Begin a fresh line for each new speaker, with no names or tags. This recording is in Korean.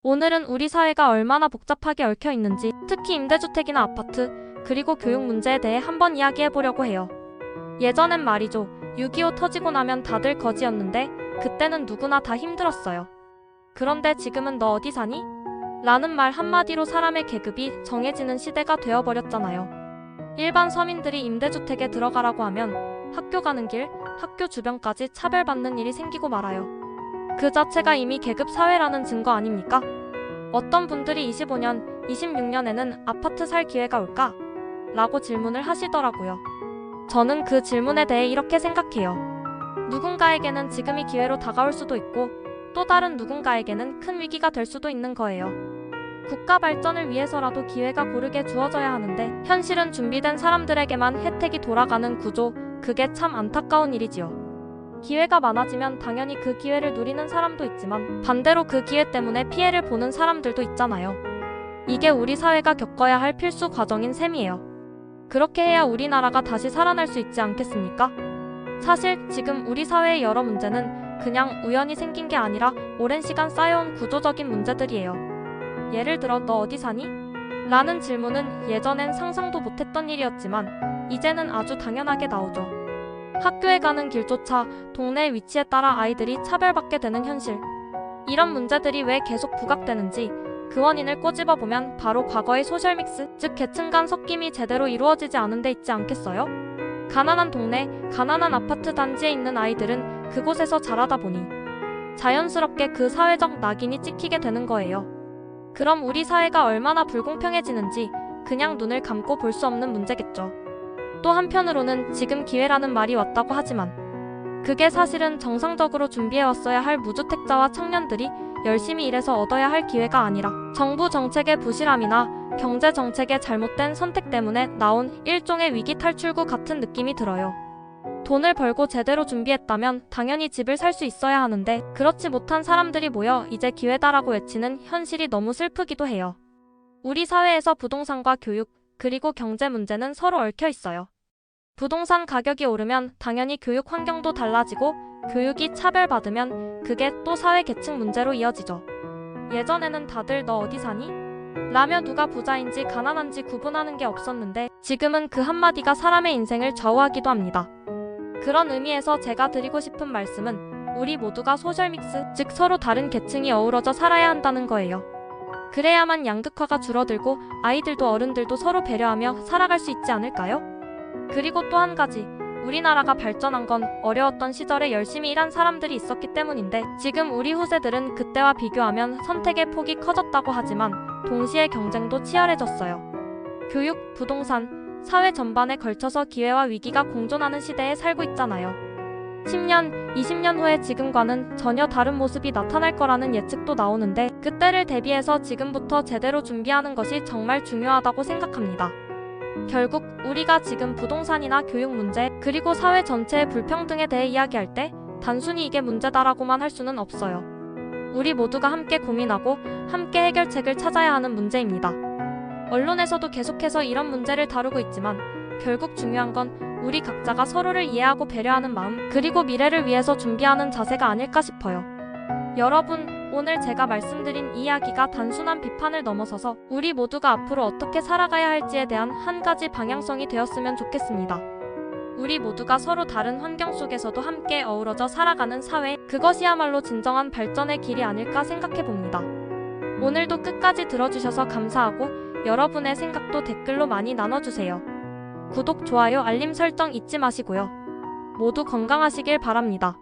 오늘은 우리 사회가 얼마나 복잡하게 얽혀 있는지, 특히 임대주택이나 아파트, 그리고 교육 문제에 대해 한번 이야기해보려고 해요. 예전엔 말이죠. 6.25 터지고 나면 다들 거지였는데 그때는 누구나 다 힘들었어요. 그런데 지금은 너 어디 사니? 라는 말 한마디로 사람의 계급이 정해지는 시대가 되어버렸잖아요. 일반 서민들이 임대주택에 들어가라고 하면 학교 가는 길, 학교 주변까지 차별받는 일이 생기고 말아요. 그 자체가 이미 계급 사회라는 증거 아닙니까? 어떤 분들이 25년, 26년에는 아파트 살 기회가 올까? 라고 질문을 하시더라고요. 저는 그 질문에 대해 이렇게 생각해요. 누군가에게는 지금이 기회로 다가올 수도 있고 또 다른 누군가에게는 큰 위기가 될 수도 있는 거예요. 국가 발전을 위해서라도 기회가 고르게 주어져야 하는데 현실은 준비된 사람들에게만 혜택이 돌아가는 구조, 그게 참 안타까운 일이지요. 기회가 많아지면 당연히 그 기회를 누리는 사람도 있지만 반대로 그 기회 때문에 피해를 보는 사람들도 있잖아요. 이게 우리 사회가 겪어야 할 필수 과정인 셈이에요. 그렇게 해야 우리나라가 다시 살아날 수 있지 않겠습니까? 사실 지금 우리 사회의 여러 문제는 그냥 우연히 생긴 게 아니라 오랜 시간 쌓여온 구조적인 문제들이에요. 예를 들어 너 어디 사니? 라는 질문은 예전엔 상상도 못했던 일이었지만 이제는 아주 당연하게 나오죠. 학교에 가는 길조차 동네 위치에 따라 아이들이 차별받게 되는 현실. 이런 문제들이 왜 계속 부각되는지 그 원인을 꼬집어보면 바로 과거의 소셜믹스, 즉 계층 간 섞임이 제대로 이루어지지 않은 데 있지 않겠어요? 가난한 동네, 가난한 아파트 단지에 있는 아이들은 그곳에서 자라다 보니 자연스럽게 그 사회적 낙인이 찍히게 되는 거예요. 그럼 우리 사회가 얼마나 불공평해지는지 그냥 눈을 감고 볼 수 없는 문제겠죠. 또 한편으로는 지금 기회라는 말이 왔다고 하지만 그게 사실은 정상적으로 준비해왔어야 할 무주택자와 청년들이 열심히 일해서 얻어야 할 기회가 아니라 정부 정책의 부실함이나 경제 정책의 잘못된 선택 때문에 나온 일종의 위기 탈출구 같은 느낌이 들어요. 돈을 벌고 제대로 준비했다면 당연히 집을 살 수 있어야 하는데 그렇지 못한 사람들이 모여 이제 기회다라고 외치는 현실이 너무 슬프기도 해요. 우리 사회에서 부동산과 교육, 그리고 경제 문제는 서로 얽혀 있어요. 부동산 가격이 오르면 당연히 교육 환경도 달라지고 교육이 차별받으면 그게 또 사회 계층 문제로 이어지죠. 예전에는 다들 너 어디 사니? 라며 누가 부자인지 가난한지 구분하는 게 없었는데 지금은 그 한마디가 사람의 인생을 좌우하기도 합니다. 그런 의미에서 제가 드리고 싶은 말씀은 우리 모두가 소셜믹스, 즉 서로 다른 계층이 어우러져 살아야 한다는 거예요. 그래야만 양극화가 줄어들고 아이들도 어른들도 서로 배려하며 살아갈 수 있지 않을까요? 그리고 또 한 가지, 우리나라가 발전한 건 어려웠던 시절에 열심히 일한 사람들이 있었기 때문인데 지금 우리 후세들은 그때와 비교하면 선택의 폭이 커졌다고 하지만 동시에 경쟁도 치열해졌어요. 교육, 부동산, 사회 전반에 걸쳐서 기회와 위기가 공존하는 시대에 살고 있잖아요. 10년, 20년 후에 지금과는 전혀 다른 모습이 나타날 거라는 예측도 나오는데 그때를 대비해서 지금부터 제대로 준비하는 것이 정말 중요하다고 생각합니다. 결국 우리가 지금 부동산이나 교육 문제, 그리고 사회 전체의 불평등에 대해 이야기할 때 단순히 이게 문제다라고만 할 수는 없어요. 우리 모두가 함께 고민하고 함께 해결책을 찾아야 하는 문제입니다. 언론에서도 계속해서 이런 문제를 다루고 있지만 결국 중요한 건 우리 각자가 서로를 이해하고 배려하는 마음, 그리고 미래를 위해서 준비하는 자세가 아닐까 싶어요. 여러분, 오늘 제가 말씀드린 이야기가 단순한 비판을 넘어서서 우리 모두가 앞으로 어떻게 살아가야 할지에 대한 한 가지 방향성이 되었으면 좋겠습니다. 우리 모두가 서로 다른 환경 속에서도 함께 어우러져 살아가는 사회, 그것이야말로 진정한 발전의 길이 아닐까 생각해봅니다. 오늘도 끝까지 들어주셔서 감사하고 여러분의 생각도 댓글로 많이 나눠주세요. 구독, 좋아요, 알림 설정 잊지 마시고요. 모두 건강하시길 바랍니다.